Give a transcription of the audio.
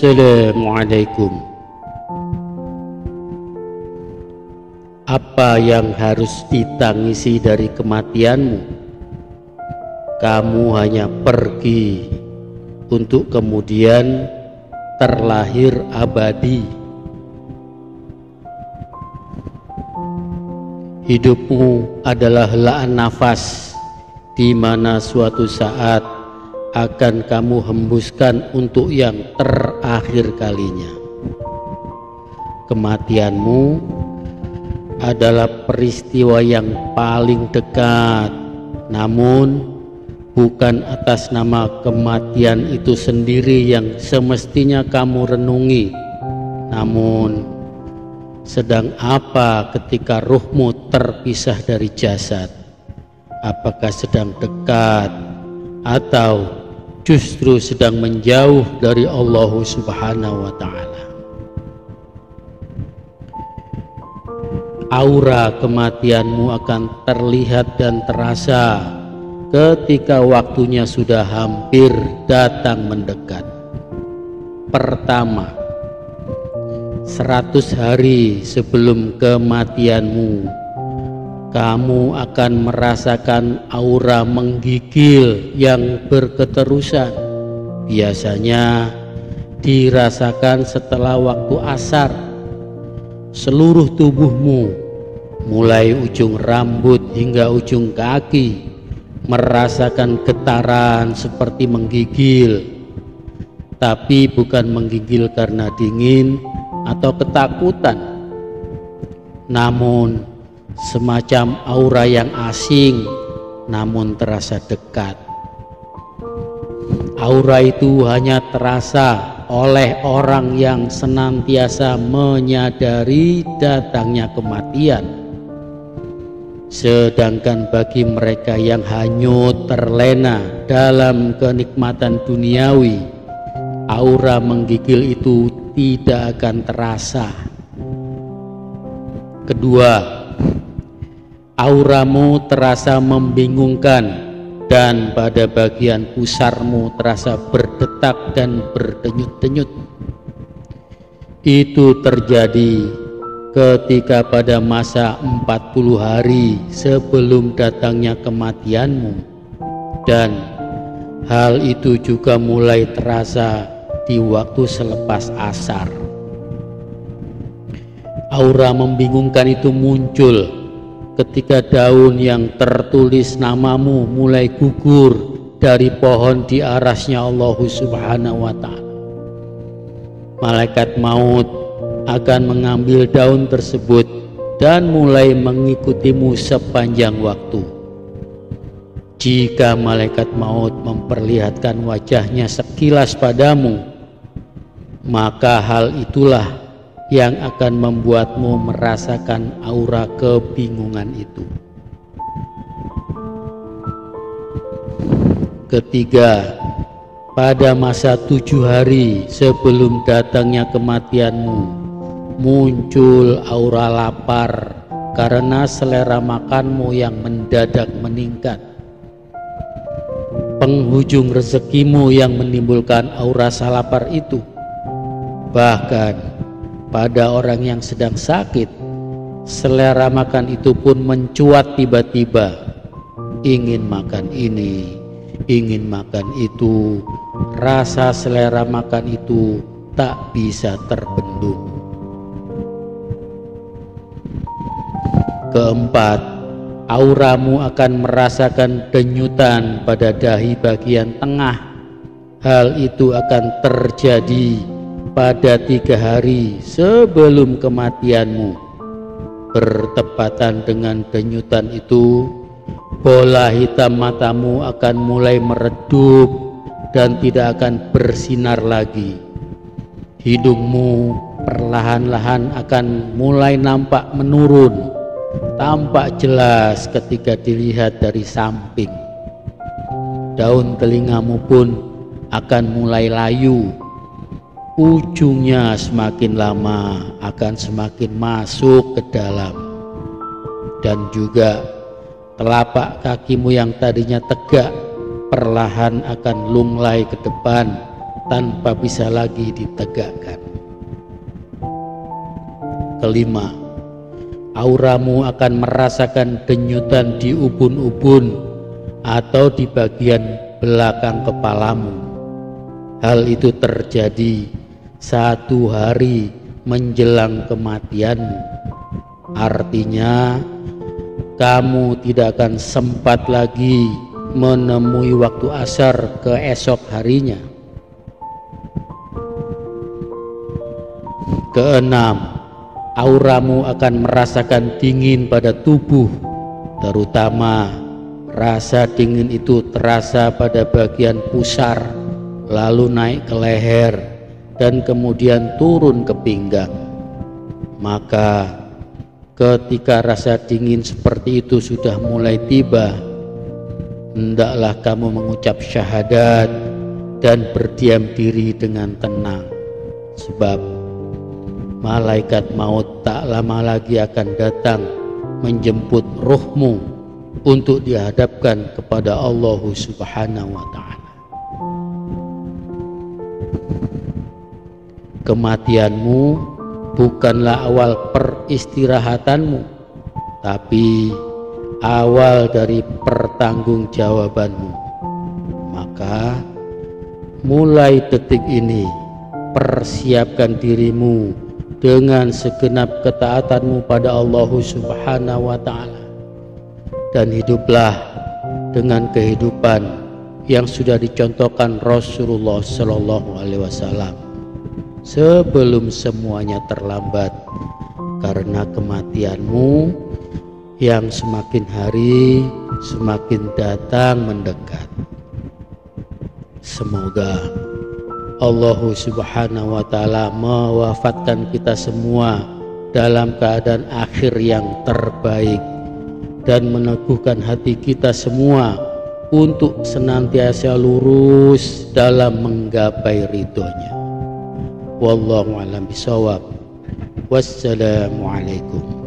Assalamualaikum. Apa yang harus ditangisi dari kematianmu? Kamu hanya pergi untuk kemudian terlahir abadi. Hidupmu adalah helaan nafas di mana suatu saat akan kamu hembuskan untuk yang terakhir kalinya. Kematianmu adalah peristiwa yang paling dekat, namun bukan atas nama kematian itu sendiri yang semestinya kamu renungi, namun sedang apa ketika ruhmu terpisah dari jasad? Apakah sedang dekat atau justru sedang menjauh dari Allah Subhanahu wa Ta'ala? Aura kematianmu akan terlihat dan terasa ketika waktunya sudah hampir datang mendekat. Pertama, 100 hari sebelum kematianmu, kamu akan merasakan aura menggigil yang berketerusan. Biasanya dirasakan setelah waktu asar. Seluruh tubuhmu, mulai ujung rambut hingga ujung kaki, merasakan getaran seperti menggigil. Tapi bukan menggigil karena dingin atau ketakutan, namun semacam aura yang asing namun terasa dekat. Aura itu hanya terasa oleh orang yang senantiasa menyadari datangnya kematian. Sedangkan bagi mereka yang hanyut terlena dalam kenikmatan duniawi, aura menggigil itu tidak akan terasa. Kedua, auramu terasa membingungkan dan pada bagian pusarmu terasa berdetak dan berdenyut-denyut. Itu terjadi ketika pada masa 40 hari sebelum datangnya kematianmu, dan hal itu juga mulai terasa di waktu selepas asar. Aura membingungkan itu muncul ketika daun yang tertulis namamu mulai gugur dari pohon di arasnya Allah Subhanahu wa Ta'ala. Malaikat maut akan mengambil daun tersebut dan mulai mengikutimu sepanjang waktu. Jika malaikat maut memperlihatkan wajahnya sekilas padamu, maka hal itulah yang akan membuatmu merasakan aura kebingungan itu. Ketiga, pada masa 7 hari sebelum datangnya kematianmu, muncul aura lapar karena selera makanmu yang mendadak meningkat. Penghujung rezekimu yang menimbulkan aura lapar itu. Bahkan pada orang yang sedang sakit, selera makan itu pun mencuat tiba-tiba. Ingin makan ini, ingin makan itu, rasa selera makan itu tak bisa terbendung. Keempat, auramu akan merasakan denyutan pada dahi bagian tengah. Hal itu akan terjadi pada 3 hari sebelum kematianmu. Bertepatan dengan denyutan itu, bola hitam matamu akan mulai meredup dan tidak akan bersinar lagi. Hidungmu perlahan-lahan akan mulai nampak menurun, tampak jelas ketika dilihat dari samping. Daun telingamu pun akan mulai layu. Ujungnya semakin lama akan semakin masuk ke dalam, dan juga telapak kakimu yang tadinya tegak perlahan akan lunglai ke depan tanpa bisa lagi ditegakkan. Kelima, auramu akan merasakan denyutan di ubun-ubun atau di bagian belakang kepalamu. Hal itu terjadi 1 hari menjelang kematianmu. Artinya kamu tidak akan sempat lagi menemui waktu asar keesok harinya. Keenam, auramu akan merasakan dingin pada tubuh, terutama rasa dingin itu terasa pada bagian pusar, lalu naik ke leher, dan kemudian turun ke pinggang. Maka ketika rasa dingin seperti itu sudah mulai tiba, hendaklah kamu mengucap syahadat dan berdiam diri dengan tenang, sebab malaikat maut tak lama lagi akan datang menjemput ruhmu untuk dihadapkan kepada Allah Subhanahu wa ta'ala. Kematianmu bukanlah awal peristirahatanmu, tapi awal dari pertanggungjawabanmu. Maka mulai detik ini persiapkan dirimu dengan segenap ketaatanmu pada Allah Subhanahu wa ta'ala, dan hiduplah dengan kehidupan yang sudah dicontohkan Rasulullah Shallallahu Alaihi Wasallam sebelum semuanya terlambat, karena kematianmu yang semakin hari semakin datang mendekat. Semoga Allah Subhanahu wa ta'ala mewafatkan kita semua dalam keadaan akhir yang terbaik, dan meneguhkan hati kita semua untuk senantiasa lurus dalam menggapai ridhonya. Wallahu a'lam bishawab. Wassalamualaikum.